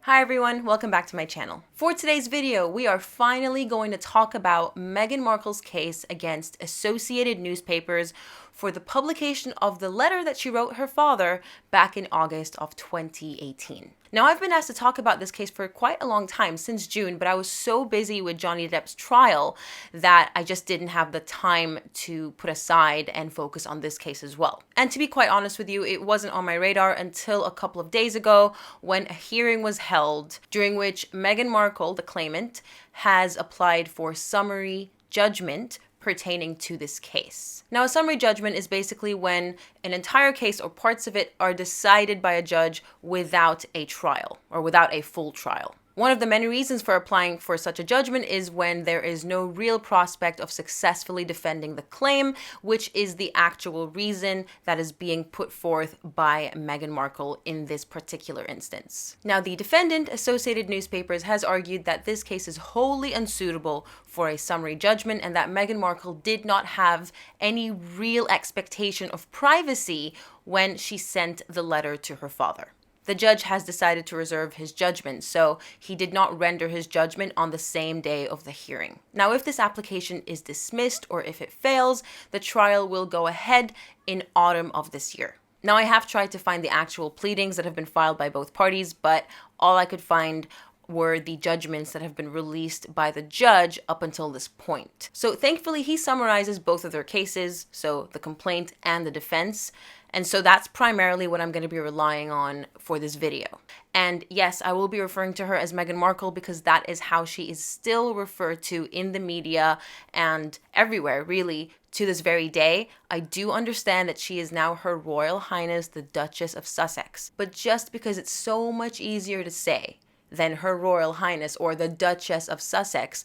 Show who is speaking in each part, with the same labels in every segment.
Speaker 1: Hi everyone, welcome back to my channel. For today's video, we are finally going to talk about Meghan Markle's case against Associated Newspapers for the publication of the letter that she wrote her father back in August of 2018. Now, I've been asked to talk about this case for quite a long time, since June, but I was so busy with Johnny Depp's trial that I just didn't have the time to put aside and focus on this case as well. And to be quite honest with you, it wasn't on my radar until a couple of days ago when a hearing was held during which Meghan Markle, the claimant, has applied for summary judgment pertaining to this case. Now, a summary judgment is basically when an entire case or parts of it are decided by a judge without a trial or without a full trial. One of the many reasons for applying for such a judgment is when there is no real prospect of successfully defending the claim, which is the actual reason that is being put forth by Meghan Markle in this particular instance. Now, the defendant, Associated Newspapers, has argued that this case is wholly unsuitable for a summary judgment and that Meghan Markle did not have any real expectation of privacy when she sent the letter to her father. The judge has decided to reserve his judgment, so he did not render his judgment on the same day of the hearing. Now, if this application is dismissed or if it fails, the trial will go ahead in autumn of this year. Now, I have tried to find the actual pleadings that have been filed by both parties, but all I could find were the judgments that have been released by the judge up until this point. So thankfully, he summarizes both of their cases, so the complaint and the defense. And so that's primarily what I'm going to be relying on for this video. And yes, I will be referring to her as Meghan Markle because that is how she is still referred to in the media and everywhere, really, to this very day. I do understand that she is now Her Royal Highness, the Duchess of Sussex. But just because it's so much easier to say than Her Royal Highness or the Duchess of Sussex,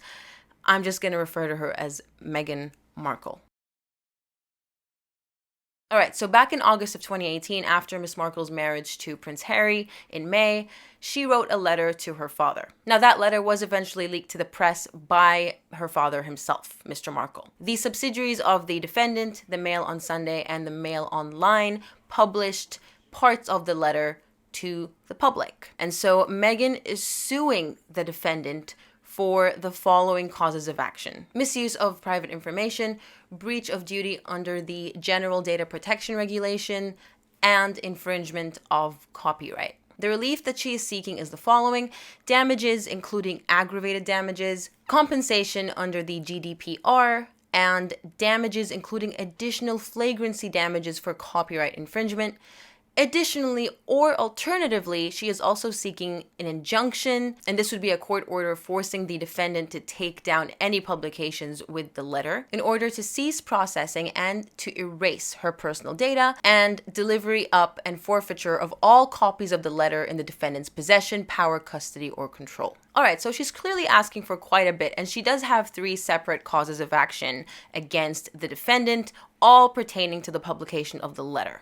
Speaker 1: I'm just going to refer to her as Meghan Markle. All right, so back in August of 2018, after Miss Markle's marriage to Prince Harry in May, she wrote a letter to her father. Now, that letter was eventually leaked to the press by her father himself, Mr. Markle. The subsidiaries of the defendant, the Mail on Sunday and the Mail Online, published parts of the letter to the public. And so Meghan is suing the defendant for the following causes of action: misuse of private information, breach of duty under the General Data Protection Regulation, and infringement of copyright. The relief that she is seeking is the following: damages, including aggravated damages, compensation under the GDPR, and damages, including additional flagrancy damages for copyright infringement. Additionally, or alternatively, she is also seeking an injunction, and this would be a court order forcing the defendant to take down any publications with the letter in order to cease processing and to erase her personal data, and delivery up and forfeiture of all copies of the letter in the defendant's possession, power, custody, or control. All right, so she's clearly asking for quite a bit, and she does have 3 separate causes of action against the defendant, all pertaining to the publication of the letter.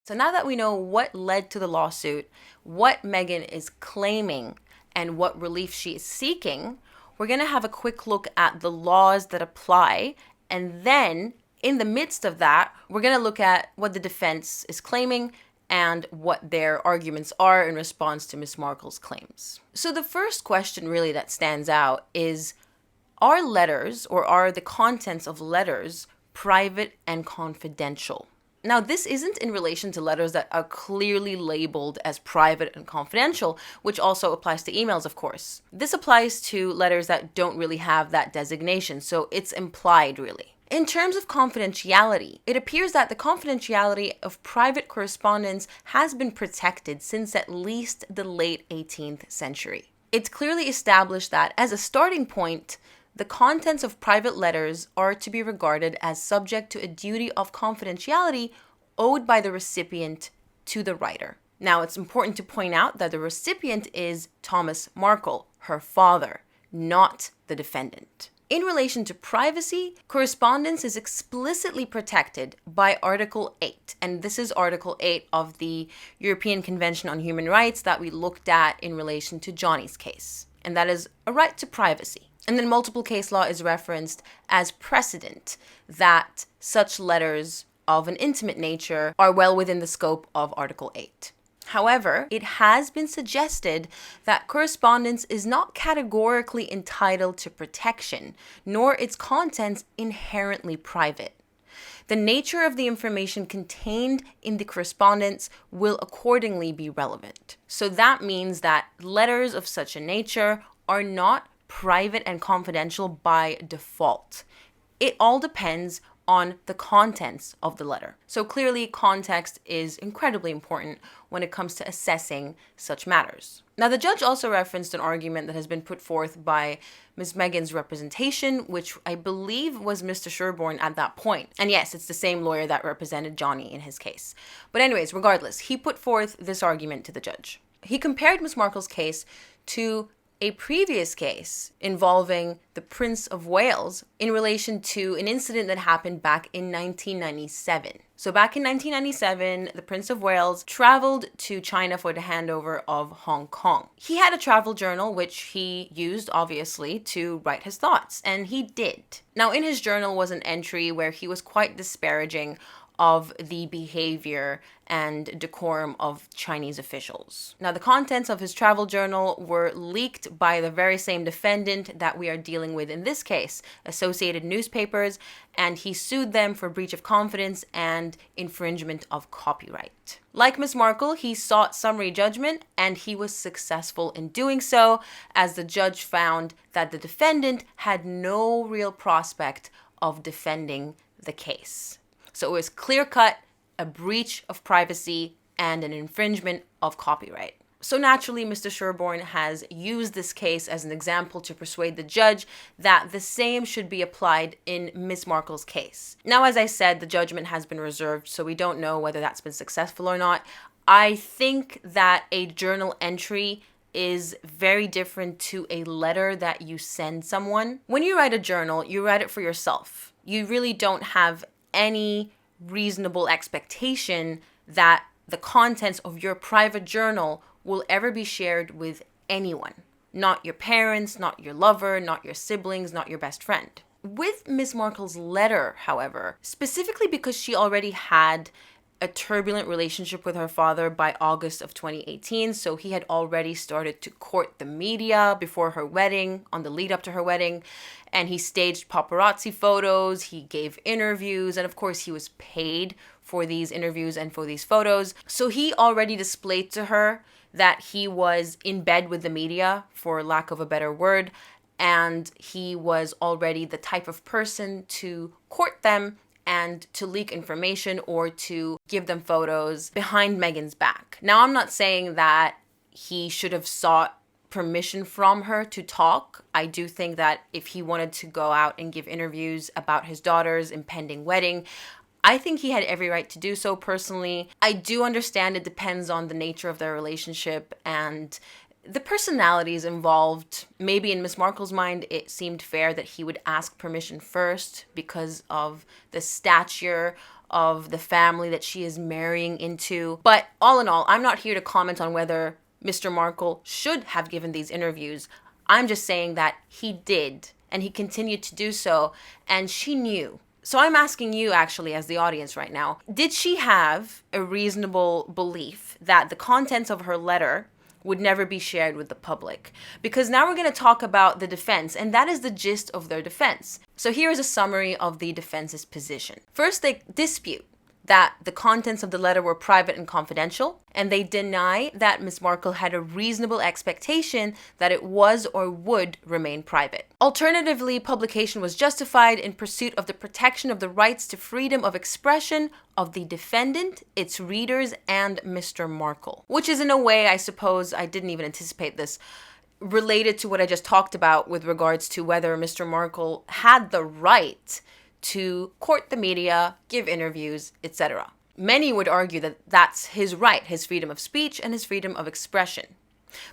Speaker 1: So now that we know what led to the lawsuit, what Meghan is claiming, and what relief she is seeking, we're going to have a quick look at the laws that apply. And then in the midst of that, we're going to look at what the defense is claiming and what their arguments are in response to Miss Markle's claims. So the first question really that stands out is, are letters, or are the contents of letters, private and confidential? Now, this isn't in relation to letters that are clearly labeled as private and confidential, which also applies to emails, of course. This applies to letters that don't really have that designation, so it's implied, really. In terms of confidentiality, it appears that the confidentiality of private correspondence has been protected since at least the late 18th century. It's clearly established that, as a starting point, the contents of private letters are to be regarded as subject to a duty of confidentiality owed by the recipient to the writer. Now, it's important to point out that the recipient is Thomas Markle, her father, not the defendant. In relation to privacy, correspondence is explicitly protected by Article 8, and this is Article 8 of the European Convention on Human Rights that we looked at in relation to Johnny's case, and that is a right to privacy. And then multiple case law is referenced as precedent, that such letters of an intimate nature are well within the scope of Article 8. However, it has been suggested that correspondence is not categorically entitled to protection, nor its contents inherently private. The nature of the information contained in the correspondence will accordingly be relevant. So that means that letters of such a nature are not private and confidential by default. It all depends on the contents of the letter. So clearly, context is incredibly important when it comes to assessing such matters. Now, the judge also referenced an argument that has been put forth by Ms. Meghan's representation, which I believe was Mr. Sherborne at that point. And yes, it's the same lawyer that represented Johnny in his case. But anyways, regardless, he put forth this argument to the judge. He compared Ms. Markle's case to a previous case involving the Prince of Wales in relation to an incident that happened back in 1997. So back in 1997, the Prince of Wales traveled to China for the handover of Hong Kong. He had a travel journal, which he used, obviously, to write his thoughts, and he did. Now, in his journal was an entry where he was quite disparaging of the behavior and decorum of Chinese officials. Now, the contents of his travel journal were leaked by the very same defendant that we are dealing with in this case, Associated Newspapers, and he sued them for breach of confidence and infringement of copyright. Like Ms. Markle, he sought summary judgment, and he was successful in doing so, as the judge found that the defendant had no real prospect of defending the case. So it was clear-cut, a breach of privacy, and an infringement of copyright. So naturally, Mr. Sherborne has used this case as an example to persuade the judge that the same should be applied in Ms. Markle's case. Now, as I said, the judgment has been reserved, so we don't know whether that's been successful or not. I think that a journal entry is very different to a letter that you send someone. When you write a journal, you write it for yourself. You really don't have any reasonable expectation that the contents of your private journal will ever be shared with anyone. Not your parents, not your lover, not your siblings, not your best friend. With Ms. Markle's letter, however, specifically because she already had a turbulent relationship with her father by August of 2018, so he had already started to court the media before her wedding, on the lead up to her wedding, and he staged paparazzi photos, he gave interviews, and of course he was paid for these interviews and for these photos. So he already displayed to her that he was in bed with the media, for lack of a better word, and he was already the type of person to court them and to leak information or to give them photos behind Meghan's back. Now, I'm not saying that he should have sought permission from her to talk. I do think that if he wanted to go out and give interviews about his daughter's impending wedding, I think he had every right to do so personally. I do understand it depends on the nature of their relationship and the personalities involved. Maybe in Ms. Markle's mind, it seemed fair that he would ask permission first because of the stature of the family that she is marrying into. But all in all, I'm not here to comment on whether Mr. Markle should have given these interviews. I'm just saying that he did, and he continued to do so, and she knew. So I'm asking you actually as the audience right now, did she have a reasonable belief that the contents of her letter would never be shared with the public? Because now we're going to talk about the defense, and that is the gist of their defense. So here is a summary of the defense's position. First, they dispute that the contents of the letter were private and confidential, and they deny that Ms. Markle had a reasonable expectation that it was or would remain private. Alternatively, publication was justified in pursuit of the protection of the rights to freedom of expression of the defendant, its readers, and Mr. Markle. Which is in a way, I suppose, I didn't even anticipate this, related to what I just talked about with regards to whether Mr. Markle had the right to court the media, give interviews, etc. Many would argue that that's his right, his freedom of speech and his freedom of expression.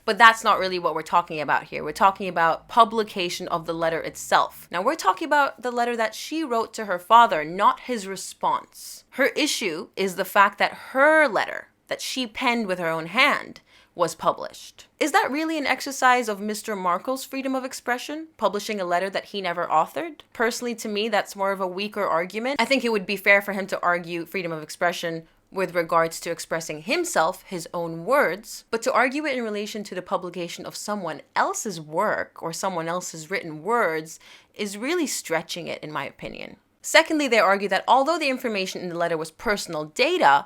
Speaker 1: But that's not really what we're talking about here. We're talking about publication of the letter itself. Now, we're talking about the letter that she wrote to her father, not his response. Her issue is the fact that her letter, that she penned with her own hand, was published. Is that really an exercise of Mr. Markle's freedom of expression, publishing a letter that he never authored? Personally, to me, that's more of a weaker argument. I think it would be fair for him to argue freedom of expression with regards to expressing himself, his own words, but to argue it in relation to the publication of someone else's work or someone else's written words is really stretching it, in my opinion. Secondly, they argue that although the information in the letter was personal data,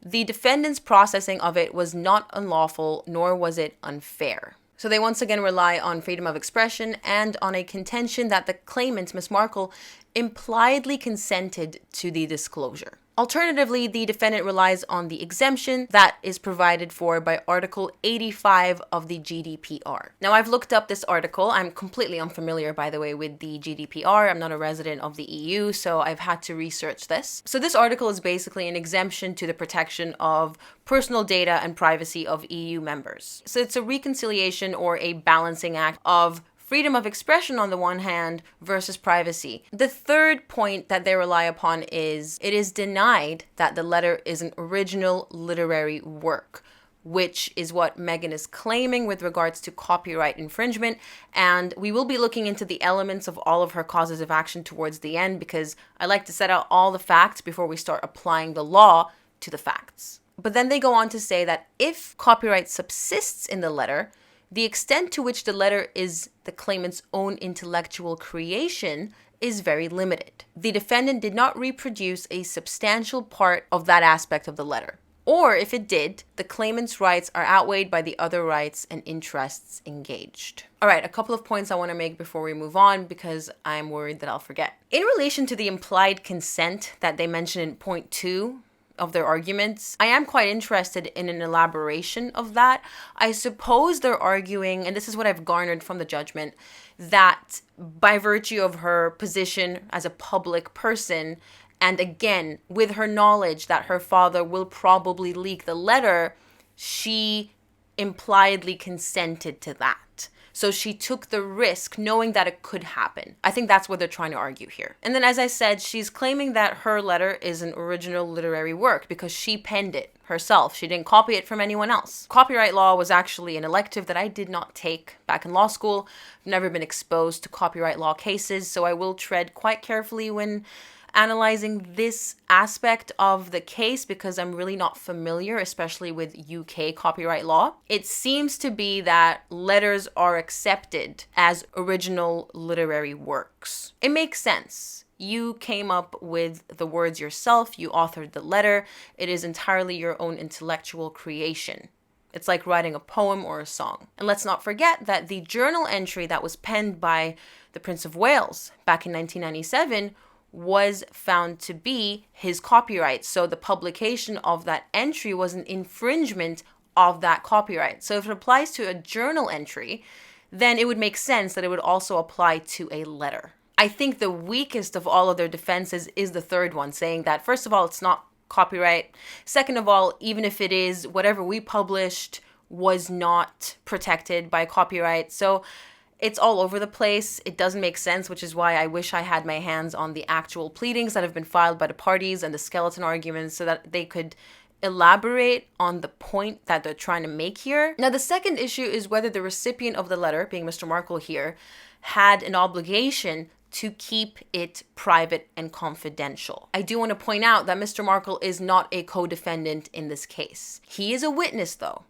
Speaker 1: the defendant's processing of it was not unlawful, nor was it unfair. So they once again rely on freedom of expression and on a contention that the claimant, Ms. Markle, impliedly consented to the disclosure. Alternatively, the defendant relies on the exemption that is provided for by Article 85 of the GDPR. Now, I've looked up this article. I'm completely unfamiliar, by the way, with the GDPR. I'm not a resident of the EU, so I've had to research this. So this article is basically an exemption to the protection of personal data and privacy of EU members. So it's a reconciliation or a balancing act of freedom of expression on the one hand versus privacy. The third point that they rely upon is it is denied that the letter is an original literary work, which is what Meghan is claiming with regards to copyright infringement. And we will be looking into the elements of all of her causes of action towards the end, because I like to set out all the facts before we start applying the law to the facts. But then they go on to say that if copyright subsists in the letter, the extent to which the letter is the claimant's own intellectual creation is very limited. The defendant did not reproduce a substantial part of that aspect of the letter. Or if it did, the claimant's rights are outweighed by the other rights and interests engaged. All right, a couple of points I want to make before we move on because I'm worried that I'll forget. In relation to the implied consent that they mention in point 2, of their arguments, I am quite interested in an elaboration of that. I suppose they're arguing, and this is what I've garnered from the judgment, that by virtue of her position as a public person, and again, with her knowledge that her father will probably leak the letter, she impliedly consented to that. So she took the risk knowing that it could happen. I think that's what they're trying to argue here. And then, as I said, she's claiming that her letter is an original literary work because she penned it herself. She didn't copy it from anyone else. Copyright law was actually an elective that I did not take back in law school. I've never been exposed to copyright law cases, so I will tread quite carefully when analyzing this aspect of the case because I'm really not familiar, especially with UK copyright law. It seems to be that letters are accepted as original literary works. It makes sense. You came up with the words yourself, you authored the letter. It is entirely your own intellectual creation. It's like writing a poem or a song. And let's not forget that the journal entry that was penned by the Prince of Wales back in 1997 was found to be his copyright. So the publication of that entry was an infringement of that copyright. So if it applies to a journal entry, then it would make sense that it would also apply to a letter. I think the weakest of all of their defenses is the third one, saying that, first of all, it's not copyright. Second of all, even if it is, whatever we published was not protected by copyright. So it's all over the place. It doesn't make sense, which is why I wish I had my hands on the actual pleadings that have been filed by the parties and the skeleton arguments so that they could elaborate on the point that they're trying to make here. Now, the second issue is whether the recipient of the letter, being Mr. Markle here, had an obligation to keep it private and confidential. I do want to point out that Mr. Markle is not a co-defendant in this case. He is a witness, though.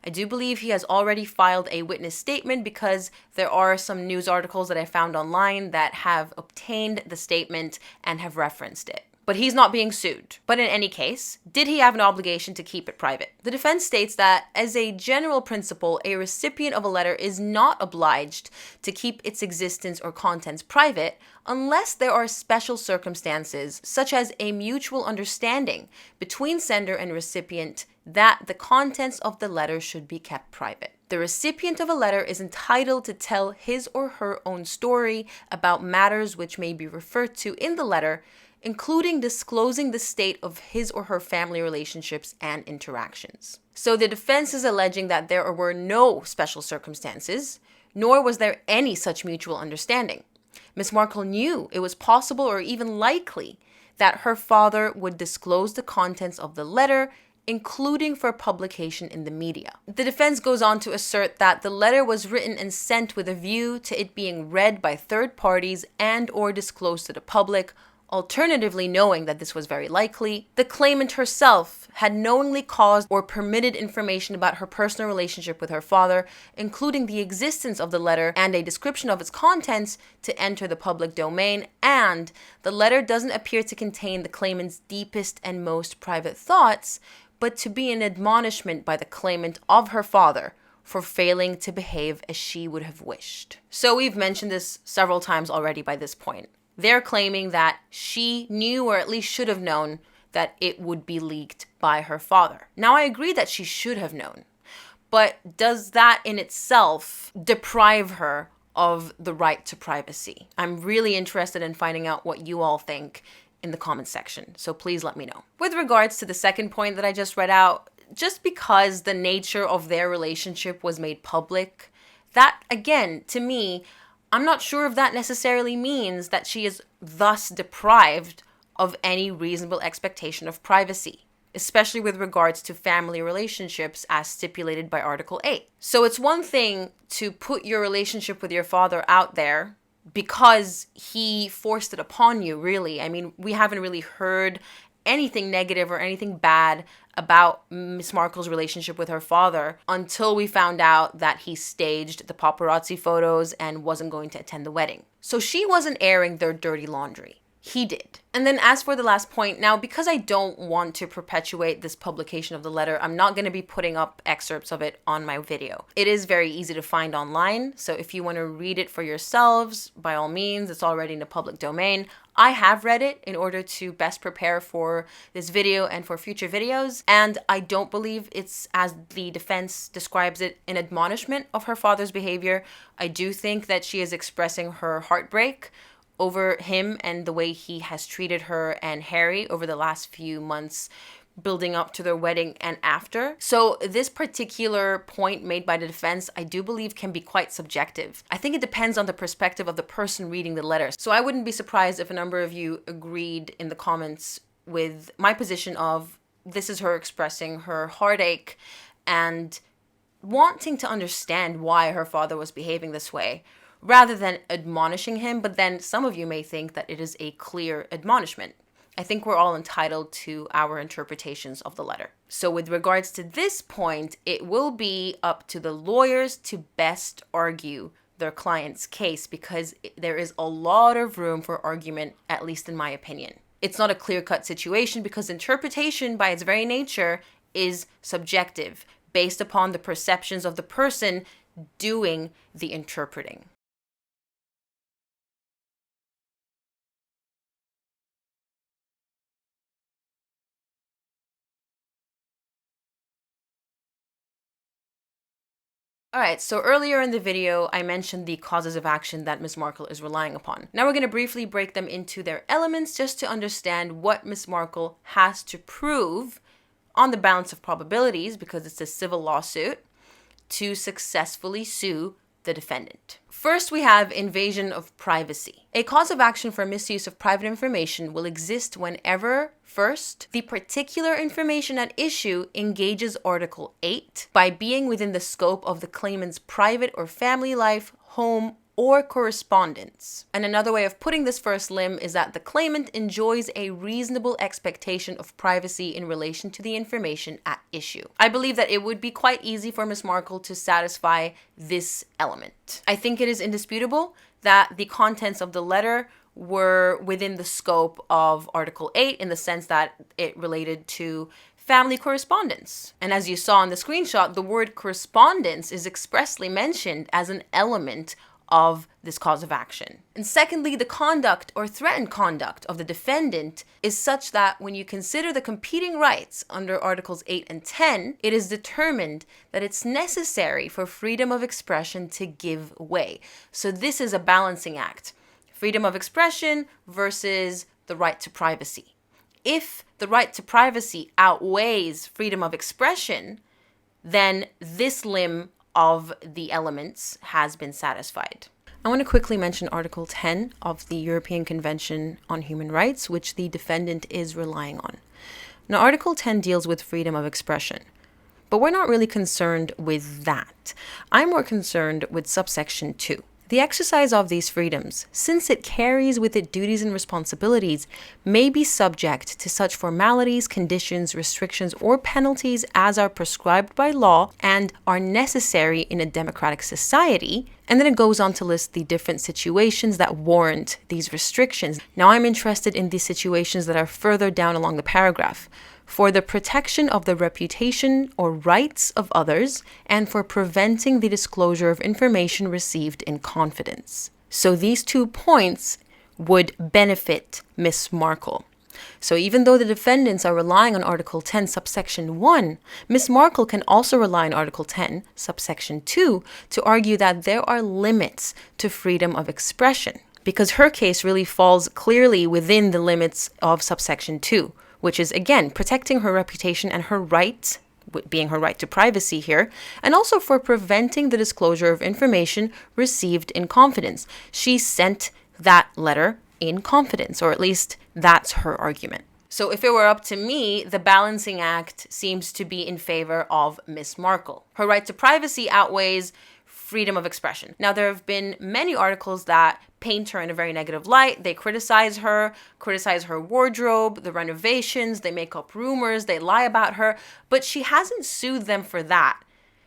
Speaker 1: I do believe he has already filed a witness statement because there are some news articles that I found online that have obtained the statement and have referenced it. But he's not being sued. But in any case, did he have an obligation to keep it private? The defense states that, as a general principle, a recipient of a letter is not obliged to keep its existence or contents private unless there are special circumstances, such as a mutual understanding between sender and recipient that the contents of the letter should be kept private. The recipient of a letter is entitled to tell his or her own story about matters which may be referred to in the letter, including disclosing the state of his or her family relationships and interactions. So the defense is alleging that there were no special circumstances, nor was there any such mutual understanding. Ms. Markle knew it was possible or even likely that her father would disclose the contents of the letter, including for publication in the media. The defense goes on to assert that the letter was written and sent with a view to it being read by third parties and or disclosed to the public, Alternatively, knowing that this was very likely, the claimant herself had knowingly caused or permitted information about her personal relationship with her father, including the existence of the letter and a description of its contents, to enter the public domain, and the letter doesn't appear to contain the claimant's deepest and most private thoughts, but to be an admonishment by the claimant of her father for failing to behave as she would have wished. So we've mentioned this several times already by this point. They're claiming that she knew, or at least should have known, that it would be leaked by her father. Now, I agree that she should have known, but does that in itself deprive her of the right to privacy? I'm really interested in finding out what you all think in the comments section, so please let me know. With regards to the second point that I just read out, just because the nature of their relationship was made public, that, again, to me, I'm not sure if that necessarily means that she is thus deprived of any reasonable expectation of privacy, especially with regards to family relationships as stipulated by Article 8. So it's one thing to put your relationship with your father out there because he forced it upon you, really. I mean, we haven't really heard anything negative or anything bad about Miss Markle's relationship with her father until we found out that he staged the paparazzi photos and wasn't going to attend the wedding. So she wasn't airing their dirty laundry. He did. And then as for the last point, now because I don't want to perpetuate this publication of the letter, I'm not going to be putting up excerpts of it on my video. It is very easy to find online, so if you want to read it for yourselves, by all means, it's already in the public domain. I have read it in order to best prepare for this video and for future videos, and I don't believe it's, as the defense describes it, an admonishment of her father's behavior. I do think that she is expressing her heartbreak over him and the way he has treated her and Harry over the last few months building up to their wedding and after. So this particular point made by the defense, I do believe, can be quite subjective. I think it depends on the perspective of the person reading the letter. So I wouldn't be surprised if a number of you agreed in the comments with my position of this is her expressing her heartache and wanting to understand why her father was behaving this way, rather than admonishing him. But then some of you may think that it is a clear admonishment. I think we're all entitled to our interpretations of the letter. So with regards to this point, it will be up to the lawyers to best argue their client's case, because there is a lot of room for argument, at least in my opinion. It's not a clear-cut situation because interpretation by its very nature is subjective, based upon the perceptions of the person doing the interpreting. Alright, so earlier in the video, I mentioned the causes of action that Ms. Markle is relying upon. Now we're going to briefly break them into their elements just to understand what Ms. Markle has to prove on the balance of probabilities, because it's a civil lawsuit, to successfully sue the defendant. First, we have invasion of privacy. A cause of action for misuse of private information will exist whenever, first, the particular information at issue engages Article 8 by being within the scope of the claimant's private or family life, home, or correspondence. And another way of putting this first limb is that the claimant enjoys a reasonable expectation of privacy in relation to the information at issue. I believe that it would be quite easy for Ms. Markle to satisfy this element. I think it is indisputable that the contents of the letter were within the scope of Article 8 in the sense that it related to family correspondence. And as you saw in the screenshot, the word correspondence is expressly mentioned as an element of this cause of action. And secondly, the conduct or threatened conduct of the defendant is such that when you consider the competing rights under Articles 8 and 10, it is determined that it's necessary for freedom of expression to give way. So this is a balancing act. Freedom of expression versus the right to privacy. If the right to privacy outweighs freedom of expression, then this limb of the elements has been satisfied. I want to quickly mention Article 10 of the European Convention on Human Rights, which the defendant is relying on. Now, Article 10 deals with freedom of expression, but we're not really concerned with that. I'm more concerned with subsection 2. The exercise of these freedoms, since it carries with it duties and responsibilities, may be subject to such formalities, conditions, restrictions, or penalties as are prescribed by law and are necessary in a democratic society. And then it goes on to list the different situations that warrant these restrictions. Now I'm interested in the situations that are further down along the paragraph. For the protection of the reputation or rights of others, and for preventing the disclosure of information received in confidence. So these 2 points would benefit Miss Markle. So even though the defendants are relying on Article 10, subsection 1, Miss Markle can also rely on Article 10, subsection 2, to argue that there are limits to freedom of expression, because her case really falls clearly within the limits of subsection 2. Which is, again, protecting her reputation and her right, being her right to privacy here, and also for preventing the disclosure of information received in confidence. She sent that letter in confidence, or at least that's her argument. So if it were up to me, the balancing act seems to be in favor of Miss Markle. Her right to privacy outweighs freedom of expression. Now, there have been many articles that paint her in a very negative light. They criticize her wardrobe, the renovations, they make up rumors, they lie about her, but she hasn't sued them for that,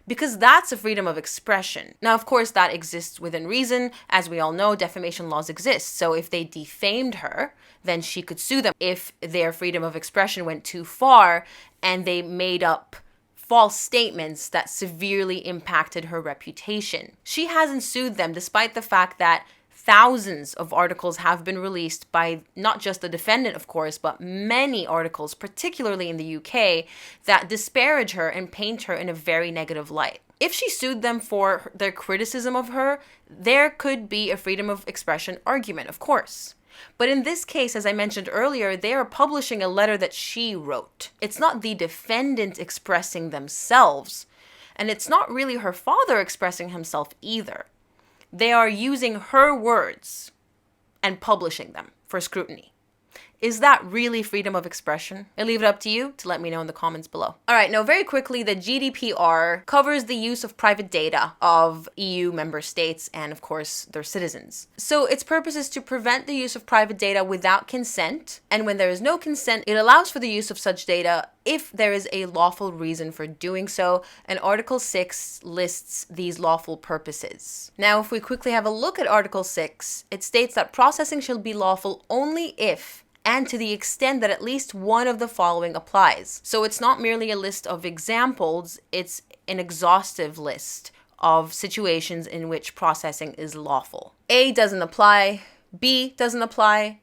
Speaker 1: because that's a freedom of expression. Now, of course, that exists within reason. As we all know, defamation laws exist. So if they defamed her, then she could sue them if their freedom of expression went too far and they made up false statements that severely impacted her reputation. She hasn't sued them, despite the fact that thousands of articles have been released by not just the defendant, of course, but many articles, particularly in the UK, that disparage her and paint her in a very negative light. If she sued them for their criticism of her, there could be a freedom of expression argument, of course. But in this case, as I mentioned earlier, they are publishing a letter that she wrote. It's not the defendant expressing themselves, and it's not really her father expressing himself either. They are using her words and publishing them for scrutiny. Is that really freedom of expression? I leave it up to you to let me know in the comments below. All right, now very quickly, the GDPR covers the use of private data of EU member states and, of course, their citizens. So its purpose is to prevent the use of private data without consent. And when there is no consent, it allows for the use of such data if there is a lawful reason for doing so. And Article 6 lists these lawful purposes. Now, if we quickly have a look at Article 6, it states that processing shall be lawful only if and to the extent that at least one of the following applies. So it's not merely a list of examples, it's an exhaustive list of situations in which processing is lawful. A doesn't apply, B doesn't apply,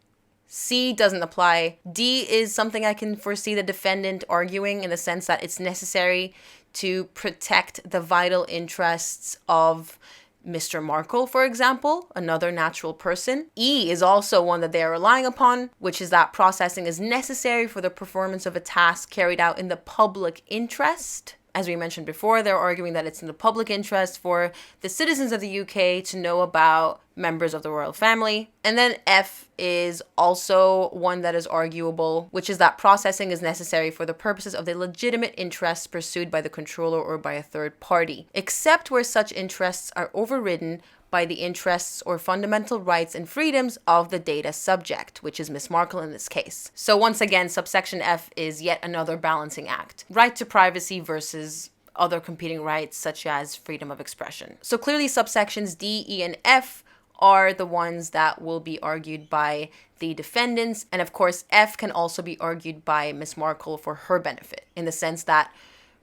Speaker 1: C doesn't apply. D is something I can foresee the defendant arguing in the sense that it's necessary to protect the vital interests of Mr. Markle, for example, another natural person. E is also one that they are relying upon, which is that processing is necessary for the performance of a task carried out in the public interest. As we mentioned before, they're arguing that it's in the public interest for the citizens of the UK to know about members of the royal family. And then F is also one that is arguable, which is that processing is necessary for the purposes of the legitimate interests pursued by the controller or by a third party, except where such interests are overridden by the interests or fundamental rights and freedoms of the data subject, which is Miss Markle in this case. So once again, subsection F is yet another balancing act. Right to privacy versus other competing rights such as freedom of expression. So clearly subsections D, E, and F are the ones that will be argued by the defendants. And of course, F can also be argued by Miss Markle for her benefit, in the sense that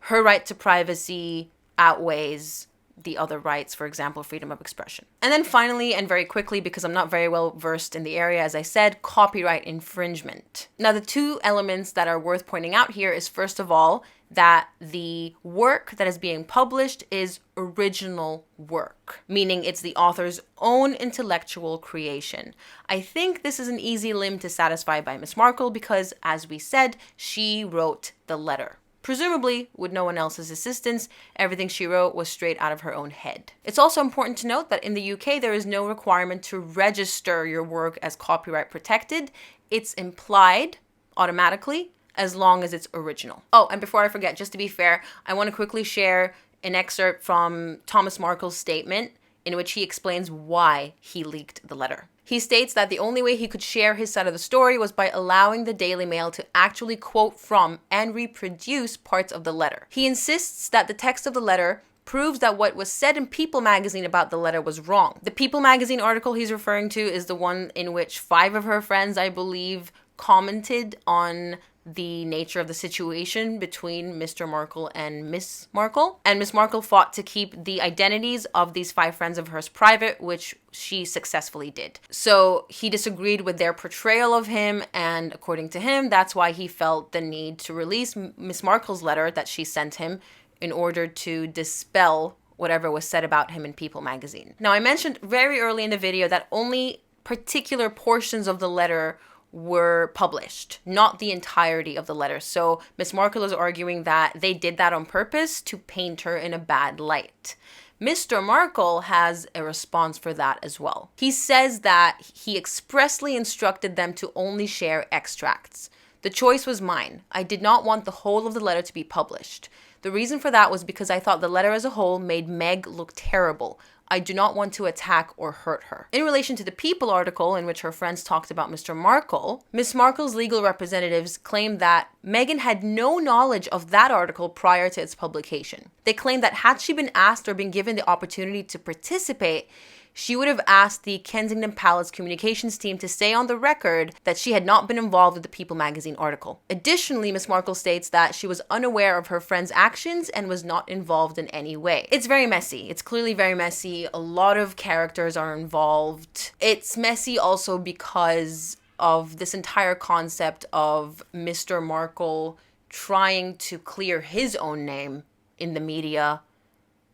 Speaker 1: her right to privacy outweighs the other rights, for example, freedom of expression. And then finally, and very quickly, because I'm not very well versed in the area, as I said, copyright infringement. Now, the two elements that are worth pointing out here is, first of all, that the work that is being published is original work, meaning it's the author's own intellectual creation. I think this is an easy limb to satisfy by Miss Markle because, as we said, she wrote the letter. Presumably, with no one else's assistance, everything she wrote was straight out of her own head. It's also important to note that in the UK, there is no requirement to register your work as copyright protected. It's implied automatically as long as it's original. Oh, and before I forget, just to be fair, I want to quickly share an excerpt from Thomas Markle's statement in which he explains why he leaked the letter. He states that the only way he could share his side of the story was by allowing the Daily Mail to actually quote from and reproduce parts of the letter. He insists that the text of the letter proves that what was said in People magazine about the letter was wrong. The People magazine article he's referring to is the one in which 5 of her friends, I believe, commented on the nature of the situation between Mr. Markle and Miss Markle. And Miss Markle fought to keep the identities of these 5 friends of hers private, which she successfully did. So he disagreed with their portrayal of him, and according to him, that's why he felt the need to release Miss Markle's letter that she sent him in order to dispel whatever was said about him in People magazine. Now, I mentioned very early in the video that only particular portions of the letter were published, not the entirety of the letter. So Miss Markle is arguing that they did that on purpose to paint her in a bad light. Mr. Markle has a response for that as well. He says that he expressly instructed them to only share extracts. The choice was mine. I did not want the whole of the letter to be published. The reason for that was because I thought the letter as a whole made Meg look terrible. I do not want to attack or hurt her. In relation to the People article in which her friends talked about Mr. Markle, Miss Markle's legal representatives claimed that Meghan had no knowledge of that article prior to its publication. They claimed that had she been asked or been given the opportunity to participate, she would have asked the Kensington Palace communications team to say on the record that she had not been involved with the People magazine article. Additionally, Miss Markle states that she was unaware of her friend's actions and was not involved in any way. It's very messy. It's clearly very messy. A lot of characters are involved. It's messy also because of this entire concept of Mr. Markle trying to clear his own name in the media,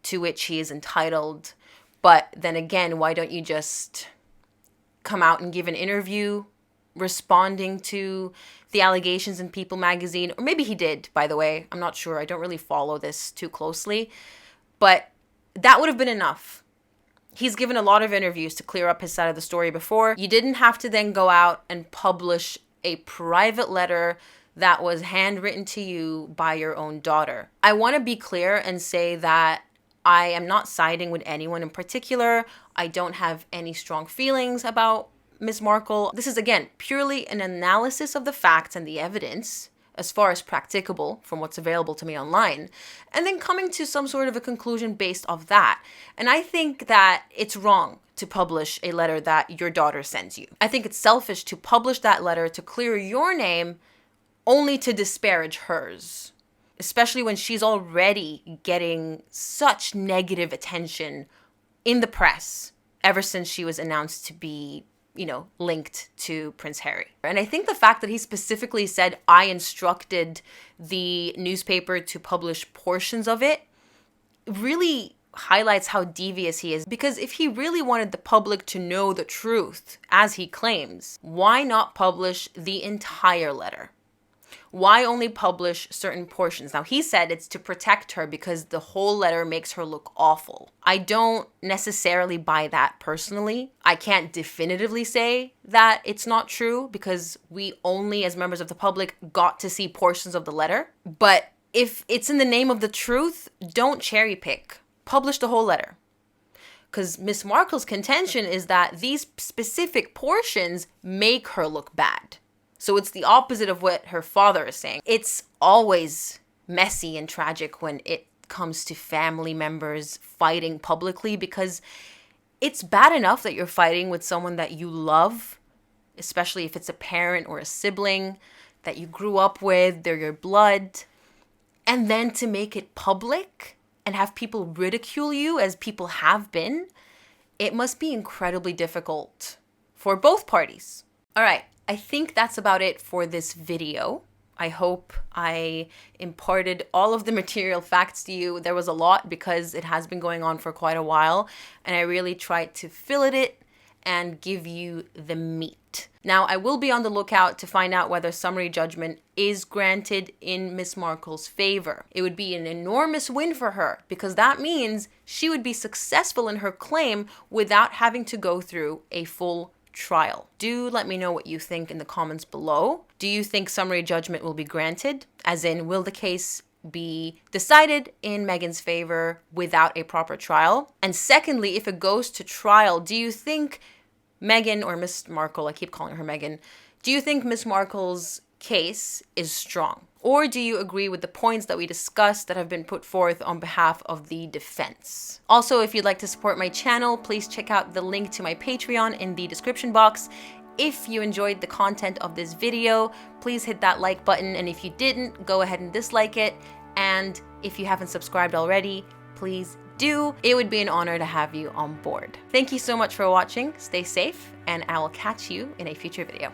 Speaker 1: to which he is entitled. But then again, why don't you just come out and give an interview responding to the allegations in People magazine? Or maybe he did, by the way. I'm not sure. I don't really follow this too closely. But that would have been enough. He's given a lot of interviews to clear up his side of the story before. You didn't have to then go out and publish a private letter that was handwritten to you by your own daughter. I want to be clear and say that I am not siding with anyone in particular. I don't have any strong feelings about Ms. Markle. This is, again, purely an analysis of the facts and the evidence as far as practicable from what's available to me online, and then coming to some sort of a conclusion based off that. And I think that it's wrong to publish a letter that your daughter sends you. I think it's selfish to publish that letter to clear your name only to disparage hers, especially when she's already getting such negative attention in the press ever since she was announced to be, linked to Prince Harry. And I think the fact that he specifically said, I instructed the newspaper to publish portions of it, really highlights how devious he is. Because if he really wanted the public to know the truth, as he claims, why not publish the entire letter? Why only publish certain portions? Now, he said it's to protect her because the whole letter makes her look awful. I don't necessarily buy that personally. I can't definitively say that it's not true because we only, as members of the public, got to see portions of the letter. But if it's in the name of the truth, don't cherry pick. Publish the whole letter. Because Miss Markle's contention is that these specific portions make her look bad. So it's the opposite of what her father is saying. It's always messy and tragic when it comes to family members fighting publicly, because it's bad enough that you're fighting with someone that you love, especially if it's a parent or a sibling that you grew up with, they're your blood. And then to make it public and have people ridicule you as people have been, it must be incredibly difficult for both parties. All right. I think that's about it for this video. I hope I imparted all of the material facts to you. There was a lot because it has been going on for quite a while, and I really tried to fill it and give you the meat. Now, I will be on the lookout to find out whether summary judgment is granted in Miss Markle's favor. It would be an enormous win for her because that means she would be successful in her claim without having to go through a full trial. Do let me know what you think in the comments below. Do you think summary judgment will be granted? As in, will the case be decided in Meghan's favor without a proper trial? And secondly, if it goes to trial, do you think Meghan or Miss Markle, I keep calling her Meghan, do you think Miss Markle's case is strong? Or do you agree with the points that we discussed that have been put forth on behalf of the defense? Also, if you'd like to support my channel, please check out the link to my Patreon in the description box. If you enjoyed the content of this video, please hit that like button. And if you didn't, go ahead and dislike it. And if you haven't subscribed already, please do. It would be an honor to have you on board. Thank you so much for watching. Stay safe, and I will catch you in a future video.